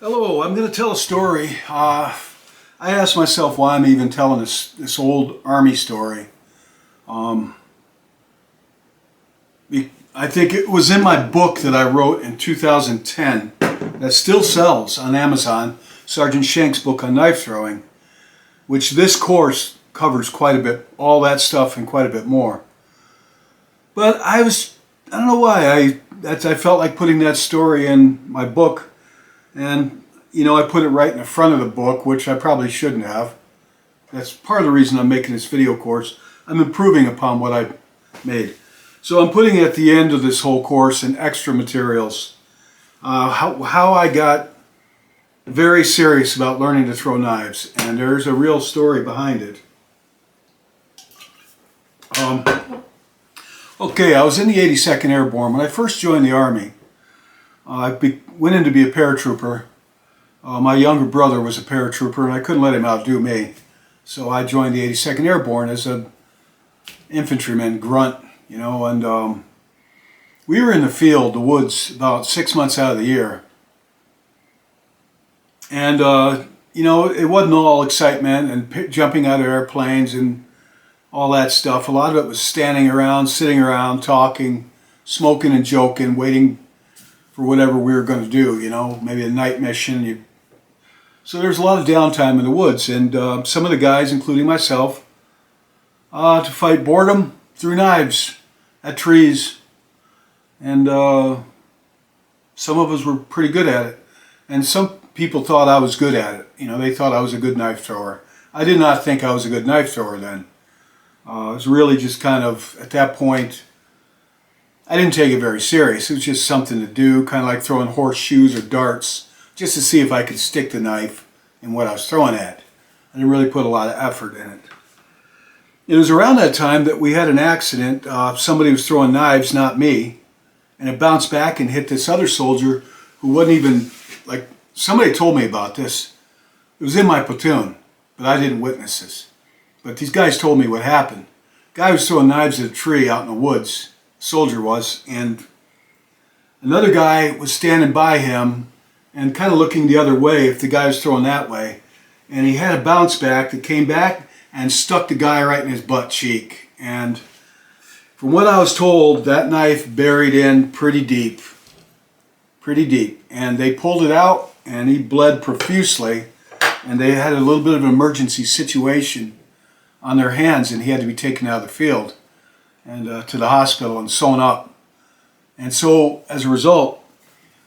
Hello, I'm going to tell a story. I asked myself why I'm even telling this old Army story. Um, I think it was in my book that I wrote in 2010 that still sells on Amazon, Sergeant Shank's book on knife throwing, which this course covers quite a bit, all that stuff and quite a bit more. But I don't know why, I felt like putting that story in my book. And, I put it right in the front of the book, which I probably shouldn't have. That's part of the reason I'm making this video course. I'm improving upon what I made. So I'm putting at the end of this whole course in extra materials how I got very serious about learning to throw knives. And there's a real story behind it. Okay, I was in the 82nd Airborne. When I first joined the Army, went in to be a paratrooper. My younger brother was a paratrooper, and I couldn't let him outdo me. So I joined the 82nd Airborne as an infantryman, grunt, and we were in the field, the woods, about 6 months out of the year. And, it wasn't all excitement and jumping out of airplanes and all that stuff. A lot of it was standing around, sitting around, talking, smoking and joking, waiting for whatever we were going to do, maybe a night mission. So there's a lot of downtime in the woods, and some of the guys, including myself, to fight boredom threw knives at trees, and some of us were pretty good at it, and some people thought I was good at it. They thought I was a good knife thrower. I did not think I was a good knife thrower then. It was really just kind of, at that point, I didn't take it very serious. It was just something to do, kind of like throwing horseshoes or darts, just to see if I could stick the knife in what I was throwing at. I didn't really put a lot of effort in it. It was around that time that we had an accident. Somebody was throwing knives, not me, and it bounced back and hit this other soldier who wasn't even, somebody told me about this. It was in my platoon, but I didn't witness this. But these guys told me what happened. Guy was throwing knives at a tree out in the woods, soldier was, and another guy was standing by him and kind of looking the other way if the guy was throwing that way, and he had a bounce back that came back and stuck the guy right in his butt cheek. And from what I was told, that knife buried in pretty deep, and they pulled it out and he bled profusely, and they had a little bit of an emergency situation on their hands, and he had to be taken out of the field and to the hospital and sewn up. And so as a result,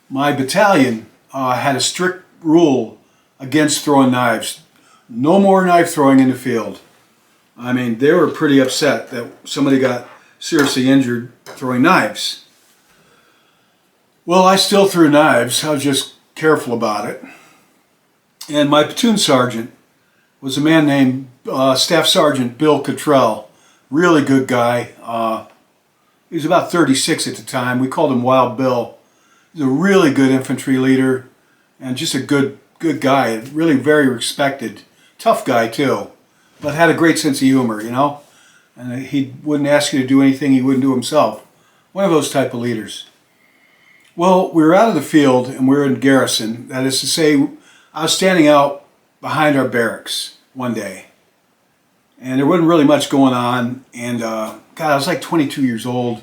my battalion had a strict rule against throwing knives. No more knife throwing in the field. I mean, they were pretty upset that somebody got seriously injured throwing knives. Well, I still threw knives. I was just careful about it. And my platoon sergeant was a man named Staff Sergeant Bill Cottrell. Really good guy. He was about 36 at the time. We called him Wild Bill. He's a really good infantry leader and just a good guy. Really very respected. Tough guy too, but had a great sense of humor, And he wouldn't ask you to do anything he wouldn't do himself. One of those type of leaders. Well, we were out of the field and we were in garrison. That is to say, I was standing out behind our barracks one day. And there wasn't really much going on. And God, I was like 22 years old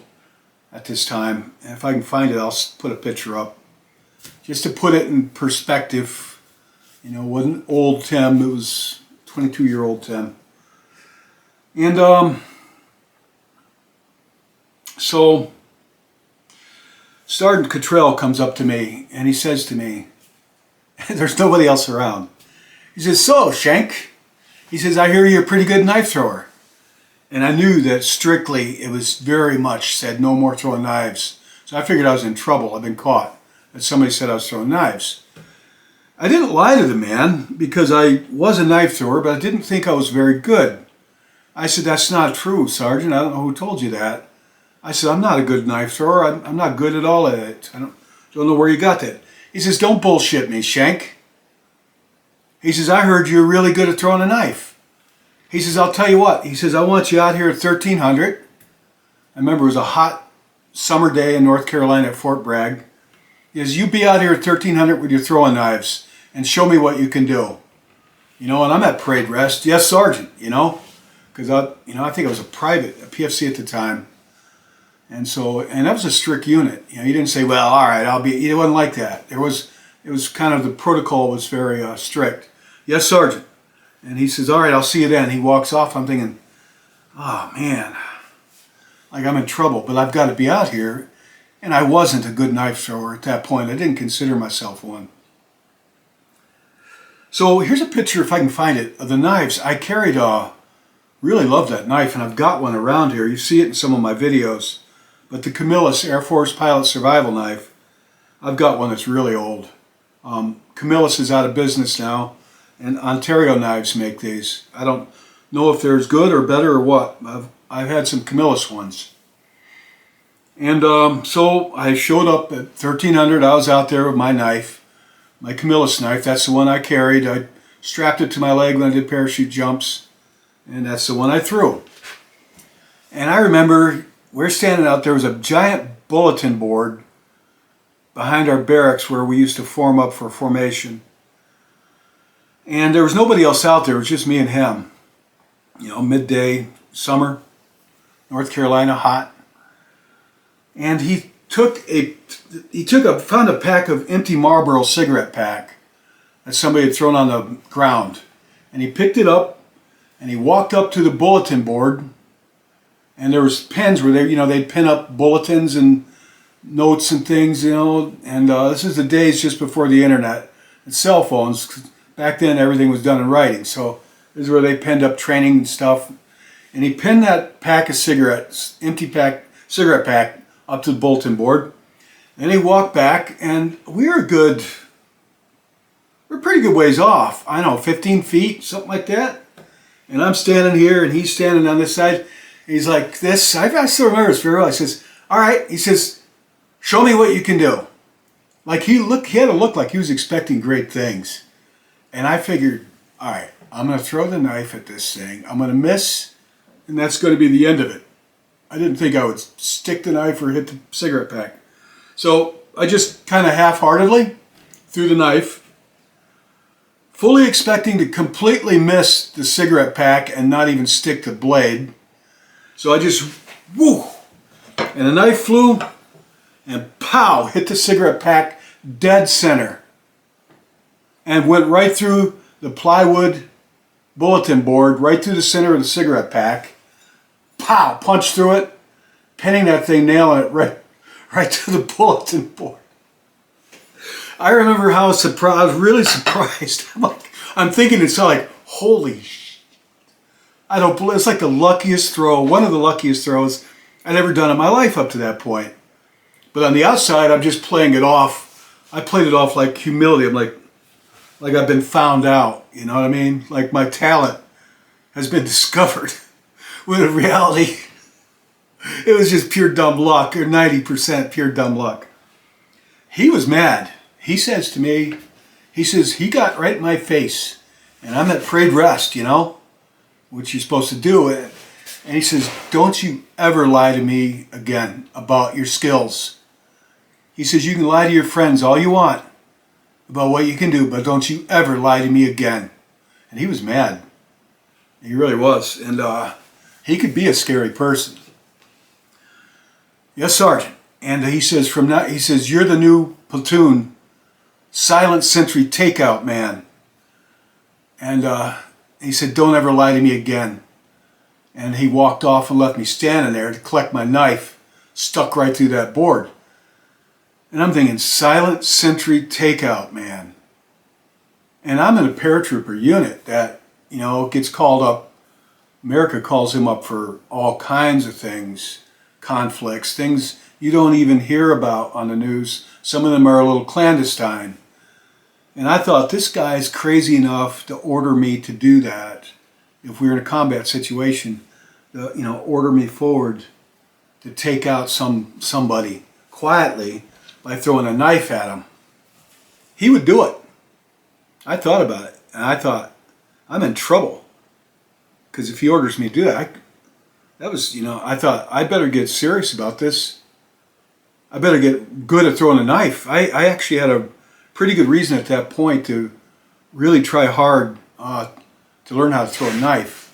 at this time. And if I can find it, I'll put a picture up. Just to put it in perspective, it wasn't old Tim, it was 22-year-old Tim. And so Sergeant Cottrell comes up to me and he says to me, there's nobody else around. He says, "So, Shank," he says, "I hear you're a pretty good knife thrower." And I knew that strictly it was very much said no more throwing knives. So I figured I was in trouble. I've been caught. That somebody said I was throwing knives. I didn't lie to the man because I was a knife thrower, but I didn't think I was very good. I said, "That's not true, Sergeant. I don't know who told you that." I said, "I'm not a good knife thrower. I'm not good at all at it. I don't know where you got that." He says, "Don't bullshit me, Shank." He says, "I heard you're really good at throwing a knife." He says, "I'll tell you what." He says, "I want you out here at 1300. I remember it was a hot summer day in North Carolina at Fort Bragg. is you be out here at 1300 with your throwing knives and show me what you can do. You know, and I'm at parade rest. Yes, Sergeant, you know, because I think I was a private, a PFC at the time. And so, and that was a strict unit. You know, you didn't say, well, all right, I'll be, it wasn't like that. It was kind of, the protocol was very strict. Yes, Sergeant. And he says, all right, I'll see you then. He walks off. I'm thinking, oh, man, like I'm in trouble, but I've got to be out here. And I wasn't a good knife thrower at that point. I didn't consider myself one. So here's a picture, if I can find it, of the knives. I carried really love that knife, and I've got one around here. You see it in some of my videos. But the Camillus Air Force Pilot Survival Knife, I've got one that's really old. Camillus is out of business now, and Ontario Knives make these. I don't know if they're as good or better or what. I've had some Camillus ones. And so I showed up at 1300. I was out there with my knife, my Camillus knife. That's the one I carried. I strapped it to my leg when I did parachute jumps, and that's the one I threw. And I remember we're standing out there. Was a giant bulletin board behind our barracks where we used to form up for formation. And there was nobody else out there. It was just me and him. You know, midday, summer, North Carolina, hot. And he found a pack of empty Marlboro cigarette pack that somebody had thrown on the ground. And he picked it up and he walked up to the bulletin board, and there was pens where they'd pin up bulletins and notes and things, you know, and this is the days just before the internet and cell phones. Back then everything was done in writing, so this is where they pinned up training and stuff. And he pinned that pack of cigarettes, empty pack, cigarette pack, up to the bulletin board. And he walked back, and we're pretty good ways off. I don't know, 15 feet, something like that. And I'm standing here, and he's standing on this side. And he's like this. I still remember this very well. He says, all right, he says, show me what you can do. Like he had a look like he was expecting great things. And I figured, all right, I'm going to throw the knife at this thing. I'm going to miss, and that's going to be the end of it. I didn't think I would stick the knife or hit the cigarette pack. So I just kind of half-heartedly threw the knife, fully expecting to completely miss the cigarette pack and not even stick the blade. So I just, whoo, and the knife flew and pow, hit the cigarette pack dead center and went right through the plywood bulletin board, right through the center of the cigarette pack. Pow, punched through it, pinning that thing, nailing it right to the bulletin board. I remember how surprised, I was really surprised. I'm thinking it's like, holy shit. I don't believe, it's like the luckiest throw, one of the luckiest throws I'd ever done in my life up to that point. But on the outside, I'm just playing it off. I played it off like humility. I'm like I've been found out, you know what I mean? Like my talent has been discovered. When in reality, it was just pure dumb luck, or 90% pure dumb luck. He was mad. He says to me, he says, he got right in my face, and I'm at parade rest, you know, which you're supposed to do. And he says, don't you ever lie to me again about your skills. He says, you can lie to your friends all you want about what you can do, but don't you ever lie to me again. And he was mad. He really was. And he could be a scary person. Yes, Sergeant. And he says, from now, he says, you're the new platoon silent sentry takeout man. And he said, don't ever lie to me again. And he walked off and left me standing there to collect my knife, stuck right through that board. And I'm thinking, silent sentry takeout man. And I'm in a paratrooper unit that, you know, gets called up. America calls him up for all kinds of things, conflicts, things you don't even hear about on the news. Some of them are a little clandestine. And I thought, this guy's crazy enough to order me to do that. If we were in a combat situation, you know, order me forward to take out somebody quietly by throwing a knife at him. He would do it. I thought about it, and I thought, I'm in trouble. Because if he orders me to do that, that was, you know, I thought, I better get serious about this. I better get good at throwing a knife. I actually had a pretty good reason at that point to really try hard to learn how to throw a knife.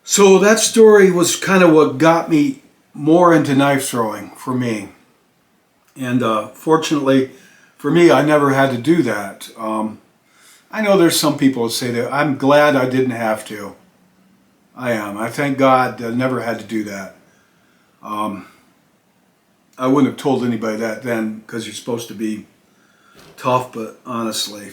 So that story was kind of what got me more into knife throwing for me. And fortunately for me, I never had to do that. I know there's some people that say that. I'm glad I didn't have to. I am. I thank God I never had to do that. I wouldn't have told anybody that then because you're supposed to be tough, but honestly,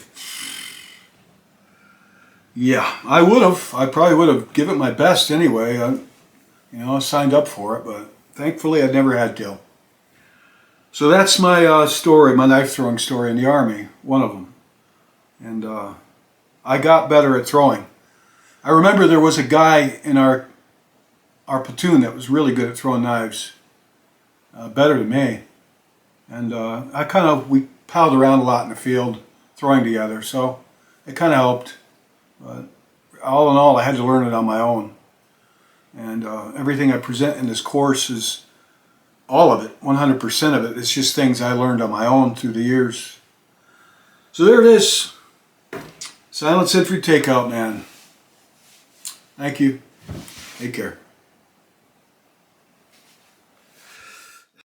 yeah, I would have. I probably would have given it my best anyway. I signed up for it, but thankfully I never had to. So that's my story, my knife throwing story in the Army, one of them. And I got better at throwing. I remember there was a guy in our platoon that was really good at throwing knives, better than me. And we palled around a lot in the field throwing together, so it kind of helped. But all in all, I had to learn it on my own. And everything I present in this course is all of it, 100% of it. It's just things I learned on my own through the years. So there it is. Silent Sentry Takeout Man. Thank you. Take care.